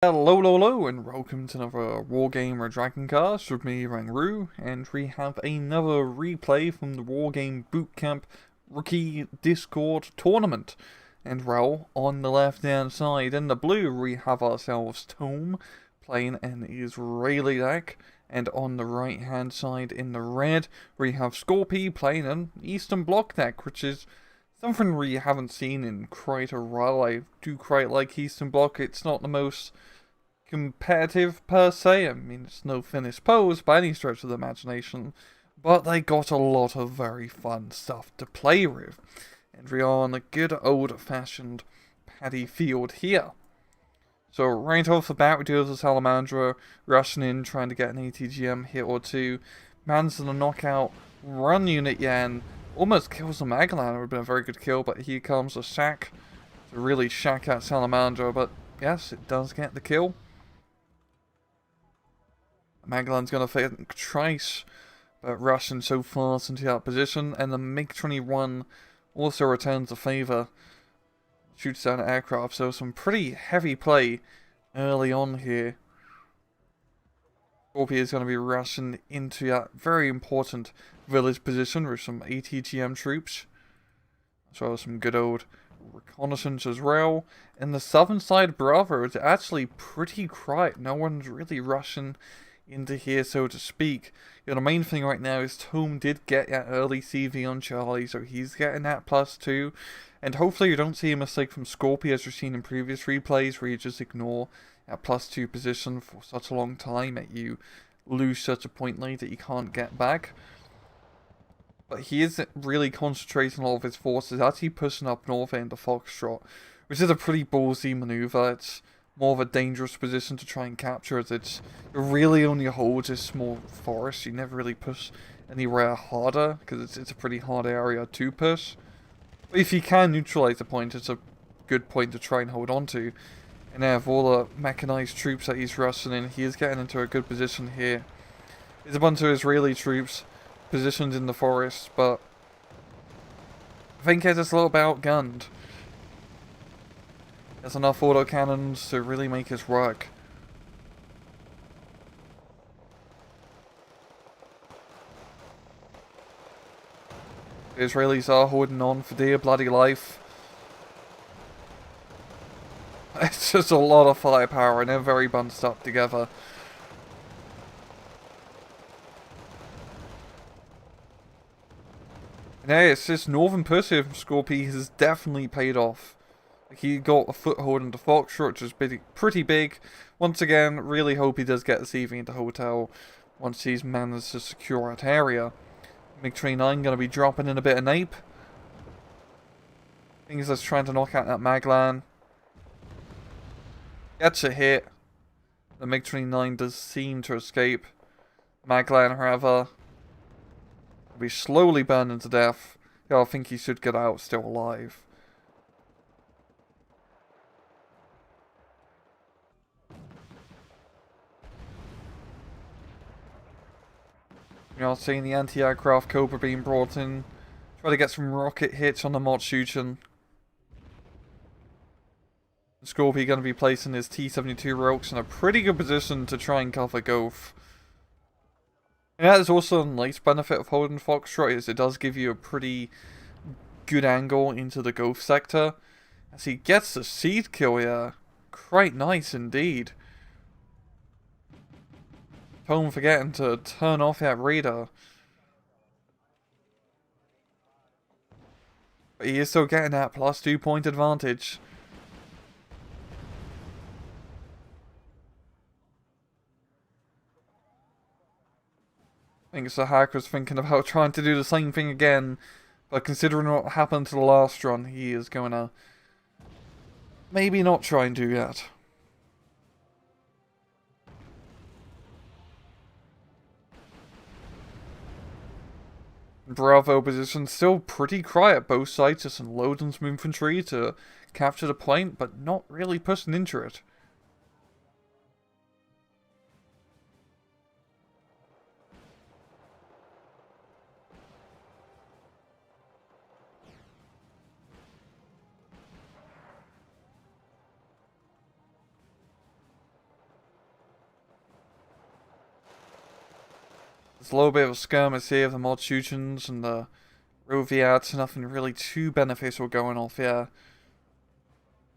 Hello, and welcome to another Wargame or Dragoncast with me, Rangru, and we have another replay from the Wargame Bootcamp Rookie Discord Tournament. And well, on the left-hand side in the blue, we have ourselves Tome playing an Israeli deck, and on the right-hand side in the red, we have Scorpi playing an Eastern Bloc deck, which is something we haven't seen in quite a while. I do quite like Eastern Bloc. It's not the most competitive per se. I mean, it's no finished pose by any stretch of the imagination, but they got a lot of very fun stuff to play with. And we are on a good old-fashioned paddy field here. So right off the bat, we do have the Salamandra rushing in, trying to get an ATGM hit or two. Manages to knock out one unit Yan. Almost kills the Magellan. It would have been a very good kill, but here comes a Shack to really shack out Salamandra. But yes, it does get the kill. Magellan's going to think twice, but rushing so fast into that position. And the MiG-21 also returns the favour. Shoots down an aircraft, so some pretty heavy play early on here. Scorpi is going to be rushing into that very important village position with some ATGM troops. As well as some good old reconnaissance as well. And the southern side Bravo is actually pretty quiet. No one's really rushing into here, so to speak. You know, the main thing right now is Tome did get that early CV on Charlie, so he's getting that +2. And hopefully you don't see a mistake from Scorpi as we've seen in previous replays where you just ignore that +2 position for such a long time that you lose such a point lead that you can't get back. But he is really concentrating all of his forces, actually pushing up north into Foxtrot, which is a pretty ballsy maneuver. It's more of a dangerous position to try and capture, as it really only holds this small forest. You never really push anywhere harder, because it's a pretty hard area to push. But if you can neutralize the point, it's a good point to try and hold on to. And now with all the mechanized troops that he's rushing in, he is getting into a good position here. There's a bunch of Israeli troops positioned in the forest, but I think it's just a little bit outgunned. There's enough autocannons to really make this work. The Israelis are holding on for dear bloody life. It's just a lot of firepower and they're very bunched up together. And hey, it's this northern push here from Scorpi has definitely paid off. He got a foothold into Foxtrot, which is pretty big. Once again, really hope he does get the CV into Hotel once he's managed to secure that area. MiG-29 going to be dropping in a bit of nape. Things that's trying to knock out that Maglan. Gets a hit. The MiG-29 does seem to escape. Maglan, however, will be slowly burning to death. Yeah, I think he should get out still alive. You know, seeing the anti-aircraft Cobra being brought in. Try to get some rocket hits on the Motshuchen. Scorpi going to be placing his T-72 Roks in a pretty good position to try and cover Gulf. And that is also a nice benefit of holding Foxtrot, is it does give you a pretty good angle into the Gulf sector. As he gets the seed kill here. Quite nice indeed. Tome forgetting to turn off that radar. But he is still getting that +2 point advantage. I think the hacker's thinking about trying to do the same thing again. But considering what happened to the last run, he is going to maybe not try and do that. Bravo position still pretty quiet, both sides, just loading some infantry to capture the point, but not really pushing into it. There's a little bit of a skirmish here of the mod shootings and the Roviats, nothing really too beneficial going off here.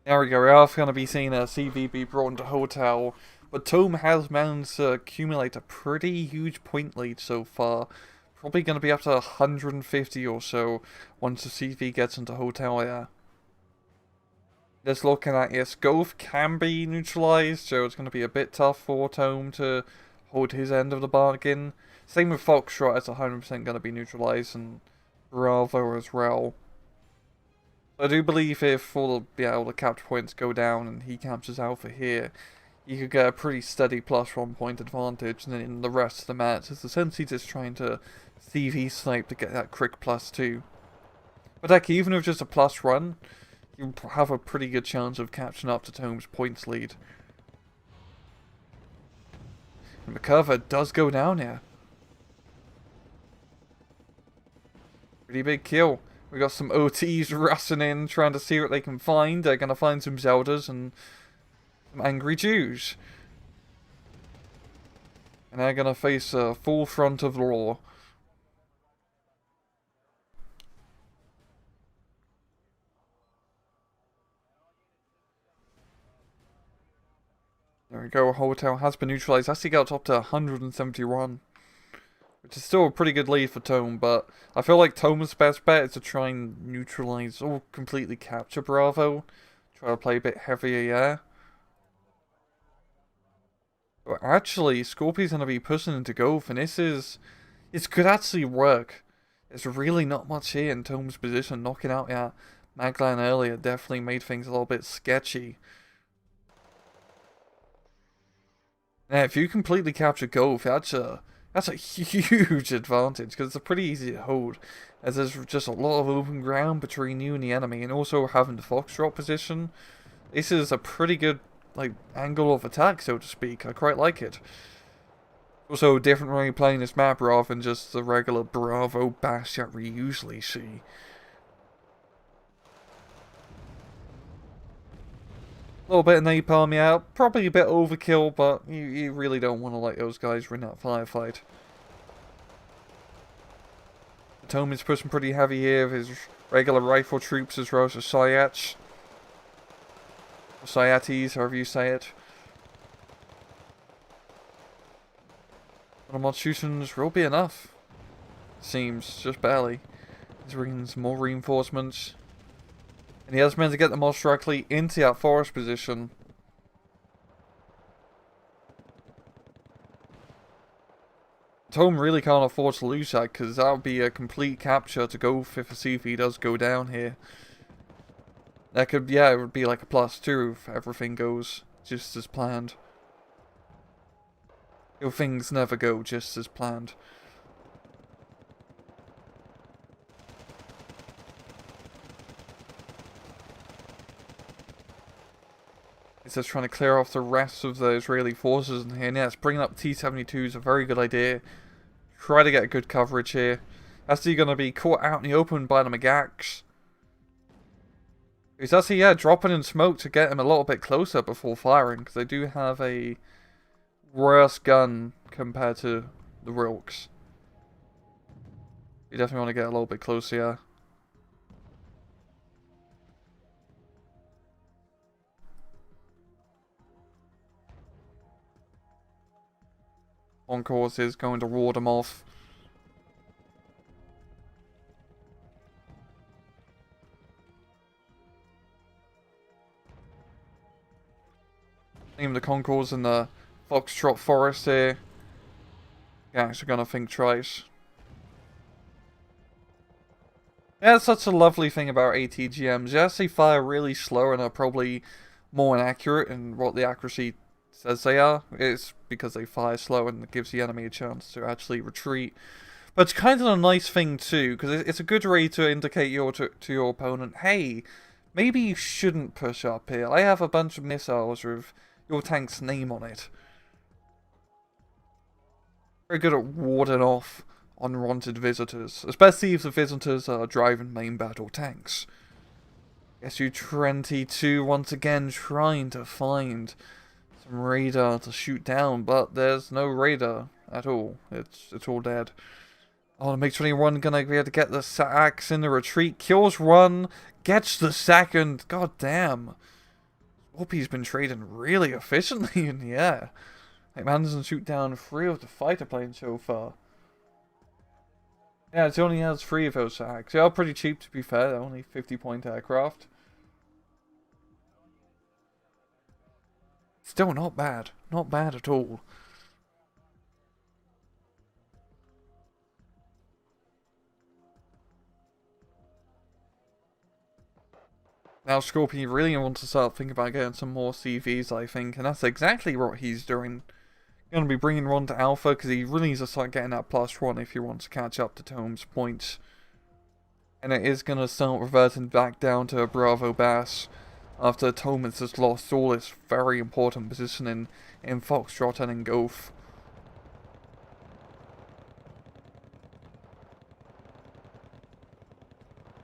There we go, we are going to be seeing a CV be brought into Hotel, but Tome has managed to accumulate a pretty huge point lead so far. Probably going to be up to 150 or so once the CV gets into Hotel here. Just looking at it, Scorpi can be neutralized, so it's going to be a bit tough for Tome to hold his end of the bargain. Same with Foxtrot, it's 100% going to be neutralized, and Bravo as well. I do believe if all the capture points go down and he captures Alpha here, you could get a pretty steady +1 point advantage, and then in the rest of the match, it's essentially just trying to CV snipe to get that Crick +2. But heck, even with just a +1, you have a pretty good chance of catching up to Tome's points lead. And McCurva does go down here. Pretty big kill. We got some OTs rushing in, trying to see what they can find. They're going to find some Zeldas and some angry Jews. And they're going to face a full front of the law. There we go, Hotel has been neutralized. Actually got up to 171. Which is still a pretty good lead for Tome, but I feel like Tome's best bet is to try and neutralize or completely capture Bravo. Try to play a bit heavier, yeah. But actually, Scorpi's going to be pushing into Golf, and this could actually work. There's really not much here in Tome's position. Knocking out Maglan earlier definitely made things a little bit sketchy. Now, if you completely capture Golf, that's a huge advantage, because it's pretty easy to hold, as there's just a lot of open ground between you and the enemy, and also having the Foxtrot position. This is a pretty good, angle of attack, so to speak. I quite like it. Also, different when you're playing this map rather than just the regular Bravo bash that we usually see. A little bit of napalm, yeah, probably a bit overkill, but you really don't want to let those guys win that firefight. Tome is pushing pretty heavy here with his regular rifle troops as well as the Sayats. Or Sayatis, however you say it. But mod shootings will be enough. Seems, just barely. He's bringing some more reinforcements. And he has managed to get the mods directly into that forest position. Tome really can't afford to lose that, because that would be a complete capture to go if the CV does go down here. That could, it would be like a +2 if everything goes just as planned. Things never go just as planned. It's just trying to clear off the rest of the Israeli forces in here. And yes, bringing up T-72 is a very good idea. Try to get good coverage here. Actually going to be caught out in the open by the Magax. He's actually, dropping in smoke to get him a little bit closer before firing, because they do have a worse gun compared to the Rilks. You definitely want to get a little bit closer, yeah. On course is going to ward them off. Even the Concours in the Foxtrot Forest here. Gangs are gonna think twice. Yeah, that's such a lovely thing about ATGMs. Yes, they fire really slow and are probably more inaccurate in what the accuracy says they are. It's because they fire slow and it gives the enemy a chance to actually retreat. But it's kind of a nice thing too, because it's a good way to indicate to your opponent, hey, maybe you shouldn't push up here. I have a bunch of missiles with your tank's name on it. Very good at warding off unwanted visitors, especially if the visitors are driving main battle tanks. SU-22 once again trying to find some radar to shoot down, but there's no radar at all. It's all dead. Oh, the MiG-21 gonna be able to get the sacks in the retreat. Kills one, gets the second. God damn. Scorpi's been trading really efficiently in the air. Like, manages to shoot down 3 of the fighter planes so far. Yeah, it only has 3 of those sacks. They are pretty cheap, to be fair. They're only 50-point aircraft. Still not bad. Not bad at all. Now Scorpi really wants to start thinking about getting some more CVs, I think, and that's exactly what he's doing. Going to be bringing one to Alpha, because he really needs to start getting that +1 if he wants to catch up to Tome's points. And it is going to start reverting back down to a Bravo Bass, after Tome has just lost all its very important positioning in Foxtrot and in Golf.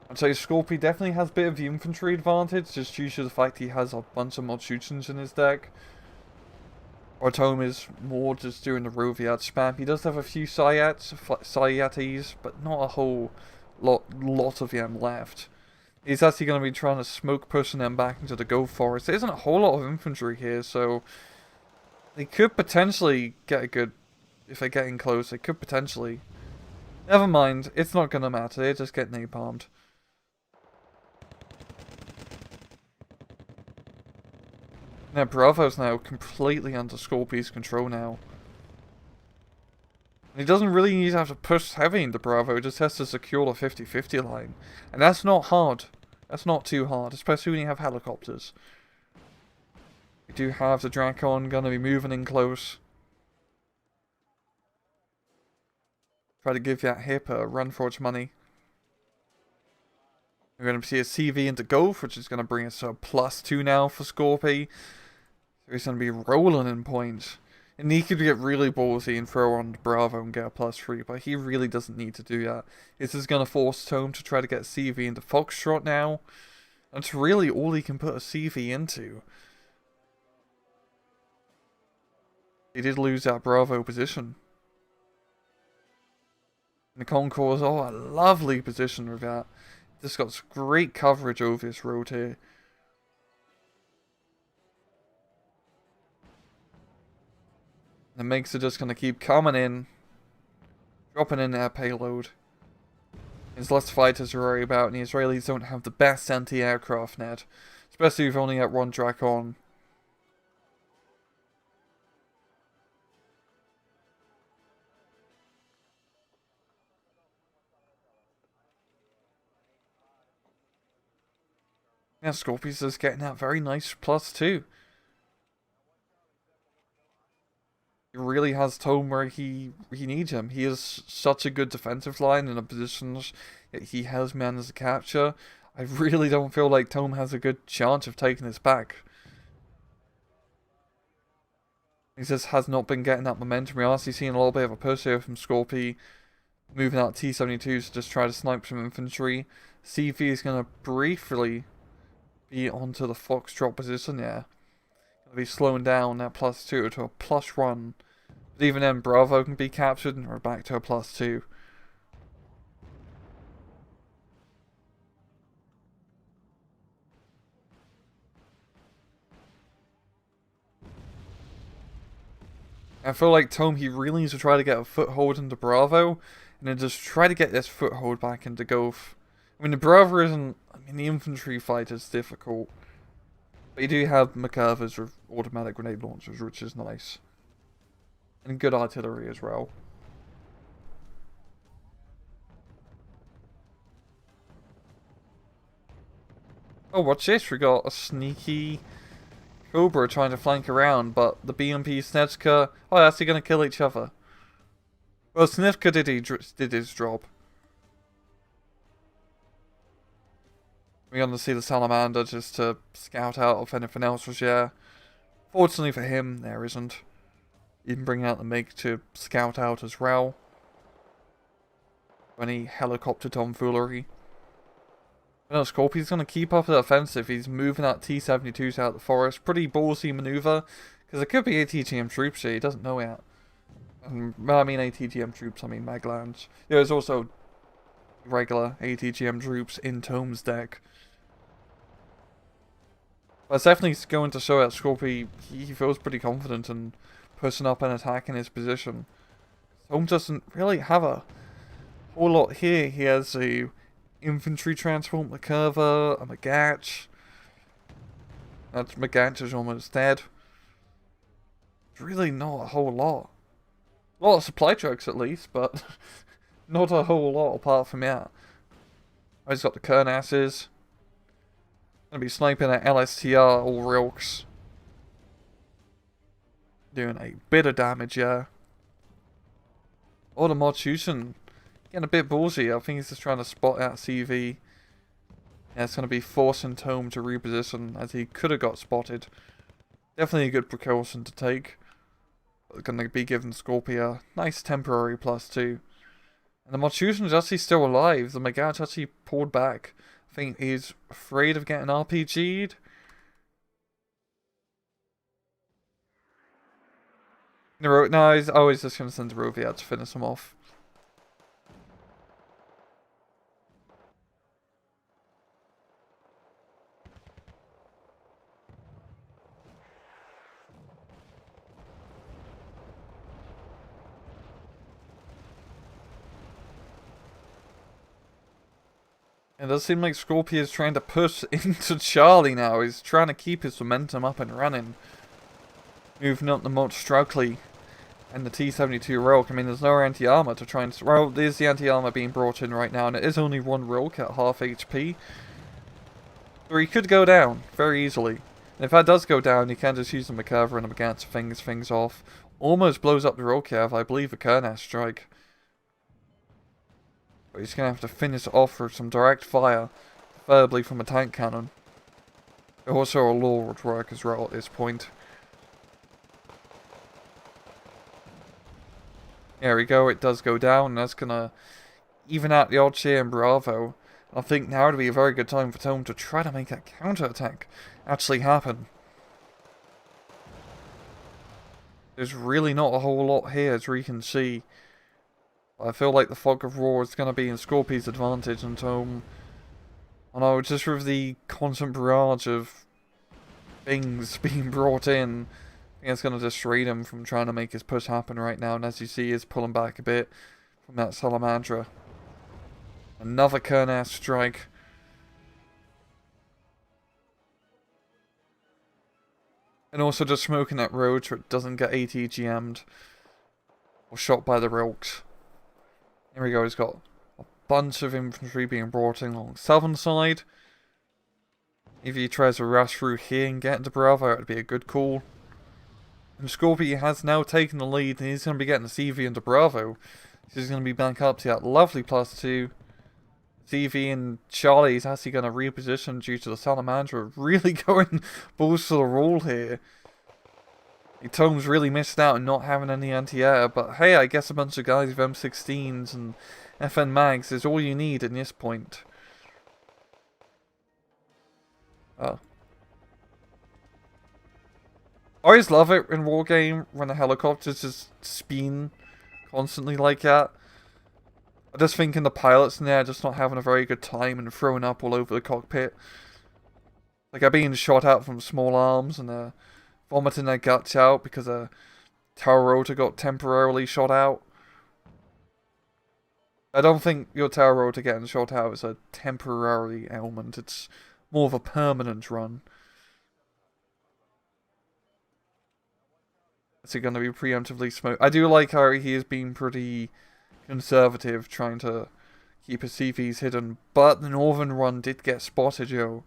I'd say Scorpi definitely has a bit of the infantry advantage, just due to the fact he has a bunch of mod shootings in his deck. Or Tome is more just doing the Roviat spam. He does have a few Sayatis, but not a whole lot of them left. He's actually going to be trying to smoke pushing them back into the Gulf Forest. There isn't a whole lot of infantry here, so they could potentially get a good... If they're getting close, they could potentially... Never mind, it's not going to matter, they're just getting napalmed. Now Bravo's now completely under Scorpi's control now. And he doesn't really need to have to push heavy into Bravo, he just has to secure the 50-50 line. And that's not hard. That's not too hard, especially when you have helicopters. We do have the Drakon gonna be moving in close. Try to give that hip a run for its money. We're going to see a CV into Golf, which is going to bring us to a +2 now for Scorpi. So he's going to be rolling in points. And he could get really ballsy and throw on Bravo and get a +3, but he really doesn't need to do that. This is going to force Tome to try to get CV into Foxtrot now. That's really all he can put a CV into. He did lose that Bravo position. And the Concours, oh, a lovely position with that. Just got great coverage over this road here. The MiGs are just going to keep coming in. Dropping in their payload. There's less fighters to worry about, and the Israelis don't have the best anti-aircraft net. Especially if you've only got one Drakon. Yeah, Scorpi's just getting that very nice +2. He really has Tome where he needs him. He is such a good defensive line in the positions that he has managed to capture. I really don't feel like Tome has a good chance of taking this back. He just has not been getting that momentum. We're actually seeing a little bit of a push here from Scorpi, moving out T-72s to just try to snipe some infantry. CV is going to briefly be onto the Foxtrot position, yeah. Gonna be slowing down that +2 to a +1. But even then, Bravo can be captured and we're back to a +2. I feel like Tome, he really needs to try to get a foothold into Bravo, and then just try to get this foothold back into Golf. I mean, the Bravo isn't... I mean, the infantry fight is difficult. But you do have McCurvers with automatic grenade launchers, which is nice. And good artillery as well. Oh, watch this. We got a sneaky Cobra trying to flank around, but the BMP Snezka... Oh, that's going to kill each other. Well, Snezka did his job. We're going to see the Salamander just to scout out if anything else was there. Fortunately for him, there isn't. You can bring out the MiG to scout out as well. Any helicopter tomfoolery. No, Scorpi's going to keep up the offensive. He's moving out T-72s out of the forest. Pretty ballsy maneuver. Because there could be ATGM troops here. He doesn't know yet. I mean ATGM troops, I mean Maglands. Yeah, there's also regular ATGM troops in Tome's deck. But it's definitely going to show that Scorpi, he feels pretty confident in pushing up and attacking his position. Tome doesn't really have a whole lot here. He has a infantry transport, Macurva, a Magatch. That Magatch is almost dead. Really not a whole lot. A lot of supply trucks at least, but not a whole lot apart from that. He's got the Kernasses. Gonna be sniping at LSTR or Rilks. Doing a bit of damage, yeah. Oh, the Mortution getting a bit ballsy. I think he's just trying to spot out CV. Yeah, it's gonna be forcing Tome to reposition as he could have got spotted. Definitely a good precaution to take. Gonna be giving Scorpi a nice temporary +2. And the Mortution is actually still alive. The Magatch actually pulled back. I think he's afraid of getting RPG'd. No, he's always just gonna send Rovia to finish him off. It does seem like Scorpi is trying to push into Charlie now. He's trying to keep his momentum up and running. Moving up the Monstrugly and the T-72 Rilk. I mean, there's no anti-armor to try and... Well, there's the anti-armor being brought in right now, and it is only one Rilk at half HP. So he could go down very easily. And if that does go down, he can just use the Macurva and the Magatch to finish things off. Almost blows up the Rilk here, I believe, a Kernas strike. But he's going to have to finish it off with some direct fire, preferably from a tank cannon. Also a lure would work as well at this point. There we go, it does go down, and that's going to even out the odds here in Bravo. I think now would be a very good time for Tome to try to make that counter-attack actually happen. There's really not a whole lot here, as we can see. I feel like the Fog of War is going to be in Scorpi's advantage, and Tome... I know, just with the constant barrage of things being brought in, I think it's going to dissuade him from trying to make his push happen right now, and as you see, he's pulling back a bit from that Salamandra. Another Kernas strike. And also just smoking that road so it doesn't get ATGM'd or shot by the Rilks. Here we go, he's got a bunch of infantry being brought in along the southern side. If he tries to rush through here and get into Bravo, it would be a good call. And Scorpi has now taken the lead, and he's going to be getting the CV into Bravo. He's going to be back up to that lovely +2. CV and Charlie is actually going to reposition due to the Salamandra really going balls to the wall here. Tome's really missed out on not having any anti-air, but hey, I guess a bunch of guys with M16s and FN mags is all you need at this point. Oh. I always love it in Wargame when the helicopters just spin constantly like that. I just think in the pilots in there just not having a very good time and throwing up all over the cockpit. Like they're being shot out from small arms and vomiting their guts out because a tower rotor got temporarily shot out. I don't think your tower rotor getting shot out is a temporary ailment. It's more of a permanent run. Is it going to be preemptively smoked? I do like how he is being pretty conservative, trying to keep his CVs hidden, but the northern run did get spotted, yo.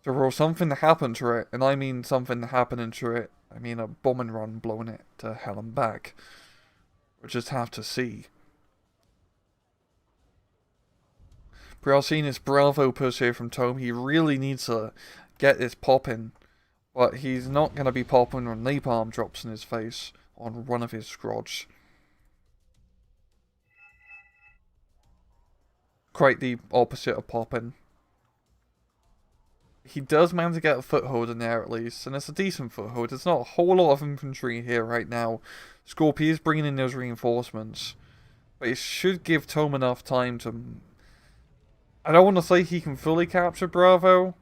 So for something to happen to it, and I mean something happening to it, I mean a bombing run blowing it to hell and back. We'll just have to see. Bralcina's Bravo push here from Tome. He really needs to get this popping, but he's not going to be popping when napalm drops in his face on one of his scrods. Quite the opposite of popping. he does manage to get a foothold in there at least, and it's a decent foothold. It's not a whole lot of infantry here right now. Scorpi is bringing in those reinforcements, but it should give Tome enough time to... I don't want to say he can fully capture Bravo,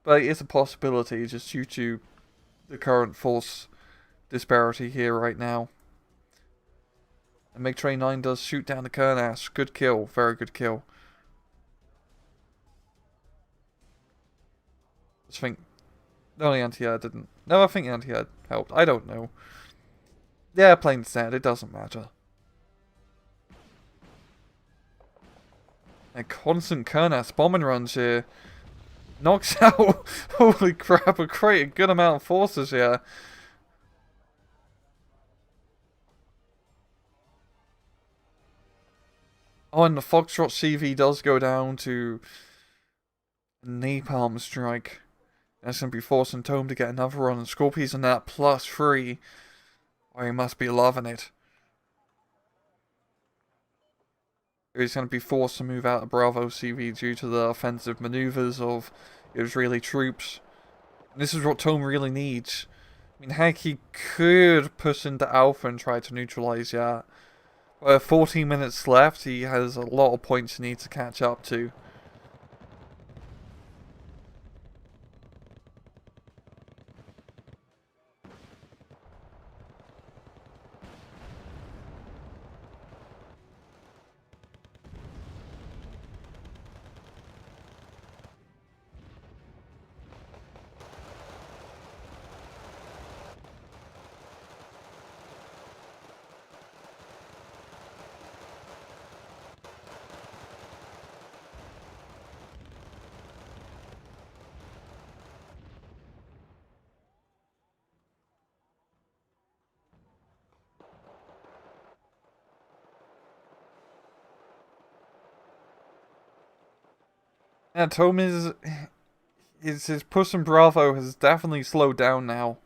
but it's a possibility just due to the current force disparity here right now. And MiG-29 9 does shoot down the Kernas. Good kill. Very good kill. I think... No, the anti-air didn't. No, I think the anti-air helped. I don't know. Yeah, plain stand. It doesn't matter. And constant Kernas bombing runs here. Knocks out, holy crap, a good amount of forces here. Oh, and the Foxtrot CV does go down to a napalm strike. That's going to be forcing Tome to get another run. And Scorpi's in that +3. Oh, he must be loving it. He's going to be forced to move out of Bravo CV due to the offensive maneuvers of Israeli troops. And this is what Tome really needs. I mean, heck, he could push into Alpha and try to neutralize that. But with 14 minutes left, he has a lot of points he needs to catch up to. Yeah, Tome is... His push in Bravo has definitely slowed down now.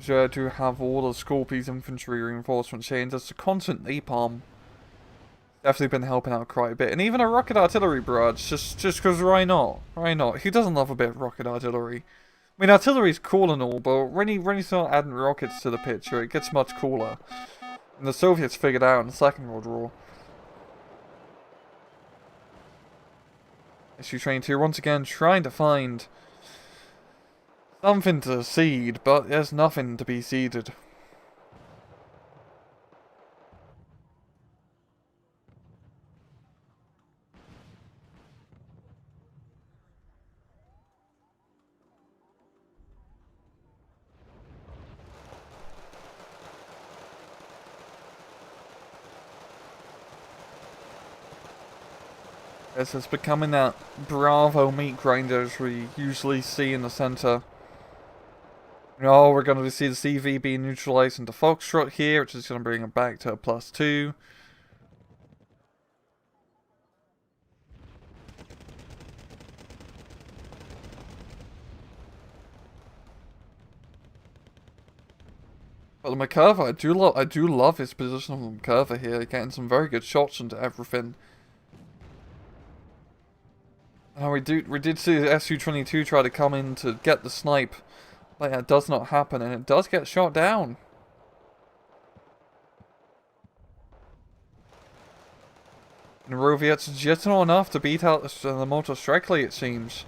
So to have all the Scorpi's infantry reinforcements here, and just a constant napalm. Definitely been helping out quite a bit. And even a rocket artillery barrage, just because why not? Why not? Who doesn't love a bit of rocket artillery? I mean, artillery's cool and all, but when you start adding rockets to the picture, it gets much cooler. And the Soviets figured out in the Second World War. SU Train 2 once again trying to find something to seed, but there's nothing to be seeded. This is becoming that Bravo meat grinders we usually see in the center. Oh, we're going to see the CV being neutralized into Foxtrot here, which is going to bring it back to a +2. But the McCurva, I do love his position on the McCurva here, getting some very good shots into everything. Now we did see the SU-22 try to come in to get the snipe, but that does not happen, and it does get shot down. And Roviet's just not enough to beat out the Mortar Strictly, it seems.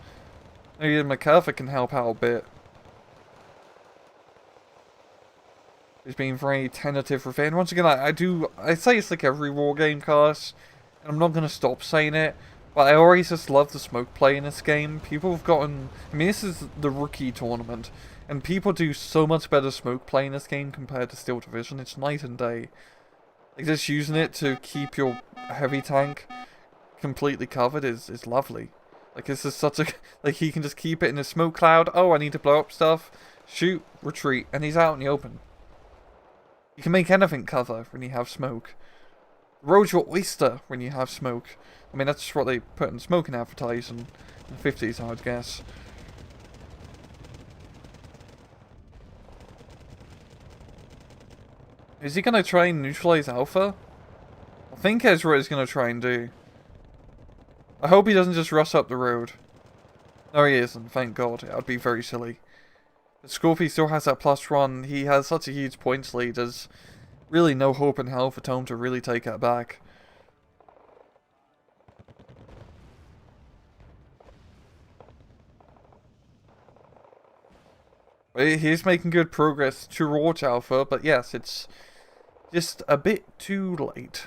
Maybe McCurva can help out a bit. He's being very tentative with it. And once again, I say it's like every Wargame cast, and I'm not going to stop saying it. But I always just love the smoke play in this game. People have gotten... I mean, this is the rookie tournament. And people do so much better smoke play in this game compared to Steel Division. It's night and day. Like, just using it to keep your heavy tank completely covered is lovely. Like, this is such a... Like, he can just keep it in a smoke cloud. Oh, I need to blow up stuff. Shoot, retreat, and he's out in the open. You can make anything cover when you have smoke. The road's your oyster when you have smoke. I mean, that's what they put in smoking advertising in the 50s, I would guess. Is he going to try and neutralize Alpha? I think Ezra is going to try and do. I hope he doesn't just rush up the road. No, he isn't, thank God. That would be very silly. But Scorpi still has that +1. He has such a huge points lead. There's really no hope in hell for Tome to really take it back. He's making good progress towards Alpha, but yes, it's just a bit too late.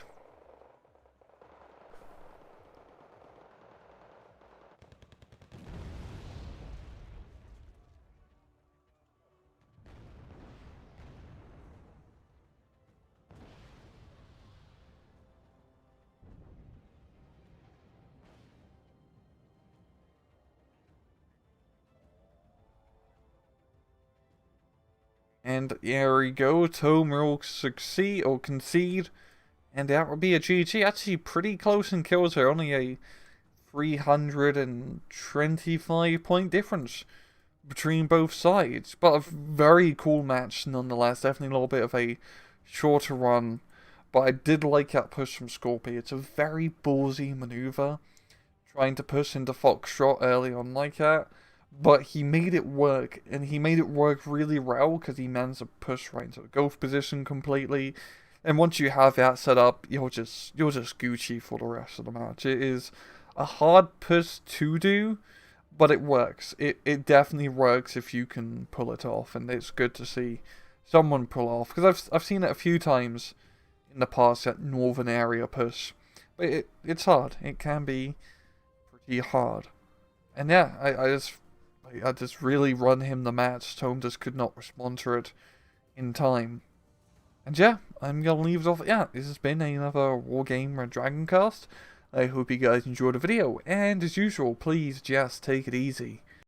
And there we go, Tome will succeed or concede, and that will be a GG. Actually pretty close in kills here, only a 325 point difference between both sides. But a very cool match nonetheless, definitely a little bit of a shorter run. But I did like that push from Scorpi. It's a very ballsy maneuver, trying to push into Foxtrot early on like that. But he made it work, and he made it work really well because he managed to push right into a golf position completely. And once you have that set up, you're just Gucci for the rest of the match. It is a hard push to do, but it works. It definitely works if you can pull it off, and it's good to see someone pull off because I've seen it a few times in the past, that northern area push, but it's hard. It can be pretty hard, and yeah, I just really run him the match. Tome just could not respond to it in time. And yeah, I'm going to leave it off. Yeah, this has been another Wargame Red Dragon cast. I hope you guys enjoyed the video. And as usual, please just take it easy.